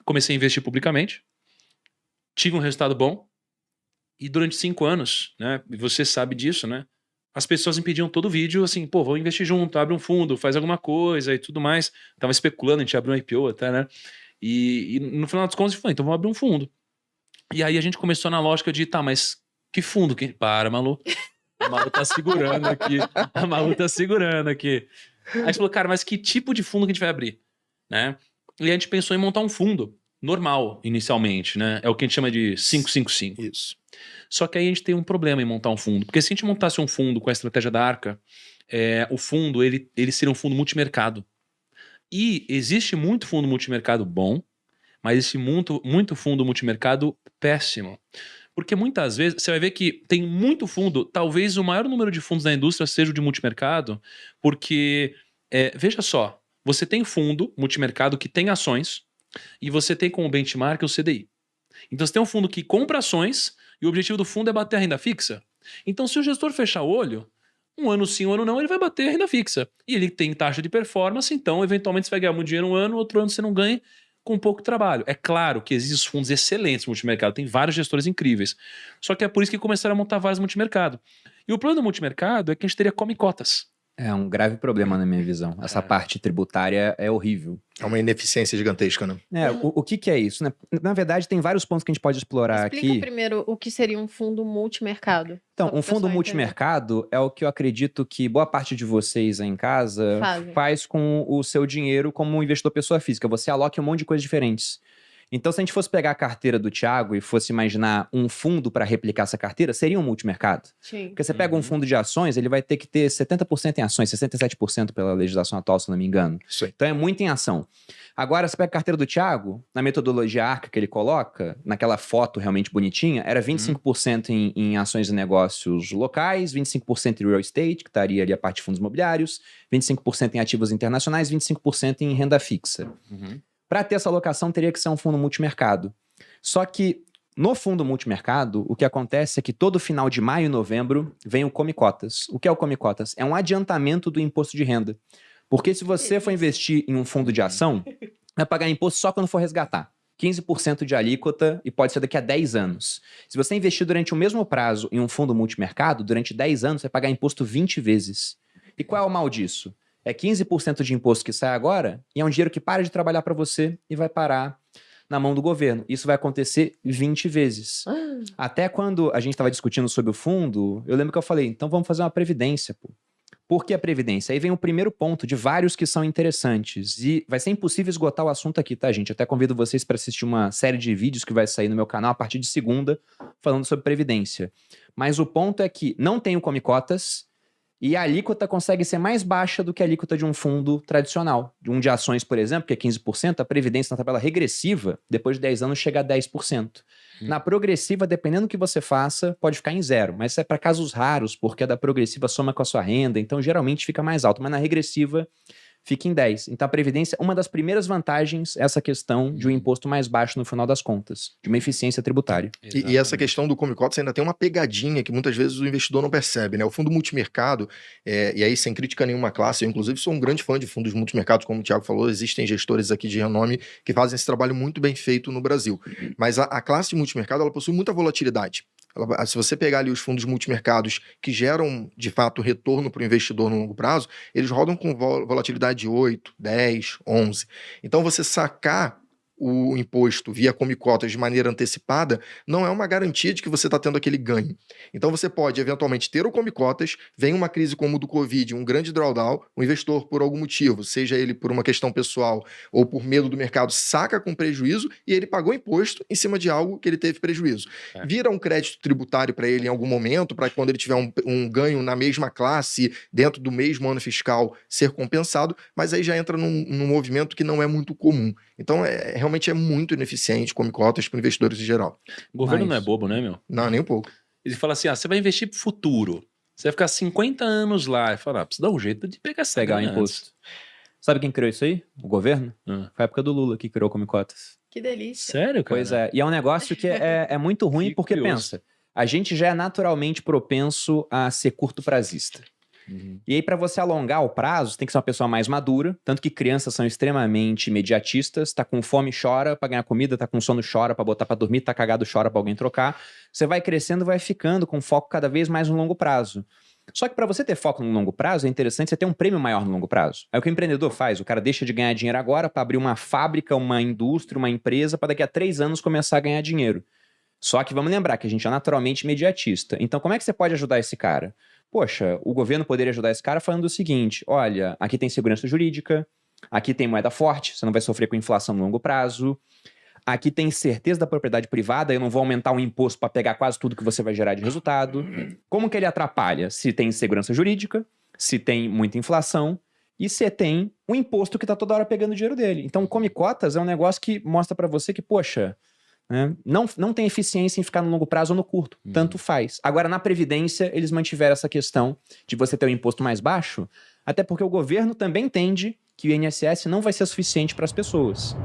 comecei a investir publicamente, tive um resultado bom, e durante 5 anos, né, e você sabe disso, né, as pessoas me pediam todo vídeo assim, pô, vamos investir junto, abre um fundo, faz alguma coisa e tudo mais. Tava especulando, a gente abriu um IPO até, né? E no final das contas, eu falei, então vamos abrir um fundo. E aí a gente começou na lógica de, tá, mas que fundo? Para, Malu. A Malu tá segurando aqui. A Malu tá segurando aqui. Aí a gente falou, cara, mas que tipo de fundo que a gente vai abrir? Né? E a gente pensou em montar um fundo normal, inicialmente, né? É o que a gente chama de 555. Isso. Só que aí a gente tem um problema em montar um fundo. Porque se a gente montasse um fundo com a estratégia da Arca, o fundo, ele seria um fundo multimercado. E existe muito fundo multimercado bom, mas existe muito fundo multimercado péssimo. Porque muitas vezes você vai ver que tem muito fundo, talvez o maior número de fundos da indústria seja o de multimercado, porque, veja só, você tem fundo multimercado que tem ações e você tem como benchmark o CDI. Então você tem um fundo que compra ações e o objetivo do fundo é bater a renda fixa. Então se o gestor fechar o olho, um ano sim, um ano não, ele vai bater a renda fixa. E ele tem taxa de performance, então eventualmente você vai ganhar muito dinheiro um ano, outro ano você não ganha com pouco trabalho. É claro que existem fundos excelentes no multimercado, tem vários gestores incríveis. Só que é por isso que começaram a montar vários multimercado. E o problema do multimercado é que a gente teria come cotas. É um grave problema na minha visão. Essa parte tributária é horrível. É uma ineficiência gigantesca, né? O que é isso, né? Na verdade, tem vários pontos que a gente pode explorar aqui. Explica primeiro o que seria um fundo multimercado. Então, um fundo multimercado é o que eu acredito que boa parte de vocês aí em casa faz com o seu dinheiro como um investidor pessoa física. Você aloca um monte de coisas diferentes. Então, se a gente fosse pegar a carteira do Thiago e fosse imaginar um fundo para replicar essa carteira, seria um multimercado. Sim. Porque você pega um fundo de ações, ele vai ter que ter 70% em ações, 67% pela legislação atual, se não me engano. Isso aí. Então é muito em ação. Agora, você pega a carteira do Thiago, na metodologia ARCA que ele coloca, naquela foto realmente bonitinha, era 25% em ações e negócios locais, 25% em real estate, que estaria ali a parte de fundos imobiliários, 25% em ativos internacionais, 25% em renda fixa. Para ter essa alocação, teria que ser um fundo multimercado. Só que no fundo multimercado, o que acontece é que todo final de maio e novembro vem o Come Cotas. O que é o Come Cotas? É um adiantamento do imposto de renda. Porque se você for investir em um fundo de ação, vai pagar imposto só quando for resgatar. 15% de alíquota e pode ser daqui a 10 anos. Se você investir durante o mesmo prazo em um fundo multimercado, durante 10 anos, você vai pagar imposto 20 vezes. E qual é o mal disso? É 15% de imposto que sai agora e é um dinheiro que para de trabalhar para você e vai parar na mão do governo. Isso vai acontecer 20 vezes. Até quando a gente estava discutindo sobre o fundo, eu lembro que eu falei, então vamos fazer uma previdência, pô. Por que a previdência? Aí vem o primeiro ponto de vários que são interessantes. E vai ser impossível esgotar o assunto aqui, tá, gente? Eu até convido vocês para assistir uma série de vídeos que vai sair no meu canal a partir de segunda, falando sobre previdência. Mas o ponto é que não tem o Come Cotas, e a alíquota consegue ser mais baixa do que a alíquota de um fundo tradicional. De um de ações, por exemplo, que é 15%, a previdência na tabela regressiva, depois de 10 anos, chega a 10%. Na progressiva, dependendo do que você faça, pode ficar em 0. Mas isso é para casos raros, porque a da progressiva soma com a sua renda, então geralmente fica mais alto. Mas na regressiva, fica em 10. Então a previdência, uma das primeiras vantagens é essa questão de um imposto mais baixo no final das contas, de uma eficiência tributária. E essa questão do Come Cotas ainda tem uma pegadinha que muitas vezes o investidor não percebe, né? O fundo multimercado, e aí sem crítica a nenhuma classe, eu inclusive sou um grande fã de fundos multimercados, como o Thiago falou, existem gestores aqui de renome que fazem esse trabalho muito bem feito no Brasil. Mas a classe de multimercado, ela possui muita volatilidade. Se você pegar ali os fundos multimercados que geram, de fato, retorno para o investidor no longo prazo, eles rodam com volatilidade de 8, 10, 11. Então, você sacar o imposto via Come Cotas de maneira antecipada não é uma garantia de que você está tendo aquele ganho. Então você pode eventualmente ter o Come Cotas, vem uma crise como o do Covid, um grande drawdown, o investidor por algum motivo, seja ele por uma questão pessoal ou por medo do mercado, saca com prejuízo e ele pagou imposto em cima de algo que ele teve prejuízo. Vira um crédito tributário para ele em algum momento, para quando ele tiver um ganho na mesma classe, dentro do mesmo ano fiscal, ser compensado, mas aí já entra num movimento que não é muito comum. Então, realmente é muito ineficiente Come Cotas para investidores em geral. O governo não é bobo, né, meu? Não, nem um pouco. Ele fala assim, você vai investir pro futuro. Você vai ficar 50 anos lá. E fala, precisa dar um jeito de pegar essa pegar o imposto. Sabe quem criou isso aí? O governo? Foi a época do Lula que criou o Come Cotas. Que delícia. Sério, cara? Pois é. E é um negócio que é muito ruim porque, pensa, a gente já é naturalmente propenso a ser curto prazista. E aí, para você alongar o prazo, você tem que ser uma pessoa mais madura, tanto que crianças são extremamente imediatistas, tá com fome, chora pra ganhar comida, tá com sono, chora pra botar pra dormir, tá cagado, chora pra alguém trocar. Você vai crescendo, vai ficando com foco cada vez mais no longo prazo. Só que para você ter foco no longo prazo, é interessante você ter um prêmio maior no longo prazo. É o que o empreendedor faz, o cara deixa de ganhar dinheiro agora para abrir uma fábrica, uma indústria, uma empresa, para daqui a 3 anos começar a ganhar dinheiro. Só que vamos lembrar que a gente é naturalmente imediatista. Então como é que você pode ajudar esse cara? Poxa, o governo poderia ajudar esse cara falando o seguinte, olha, aqui tem segurança jurídica, aqui tem moeda forte, você não vai sofrer com inflação no longo prazo, aqui tem certeza da propriedade privada, eu não vou aumentar o imposto para pegar quase tudo que você vai gerar de resultado. Como que ele atrapalha? Se tem segurança jurídica, se tem muita inflação e se tem um imposto que está toda hora pegando o dinheiro dele. Então, o Come Cotas é um negócio que mostra para você que, poxa, né, não tem eficiência em ficar no longo prazo ou no curto. Tanto faz. Agora, na Previdência, eles mantiveram essa questão de você ter um imposto mais baixo, até porque o governo também entende que o INSS não vai ser suficiente para as pessoas.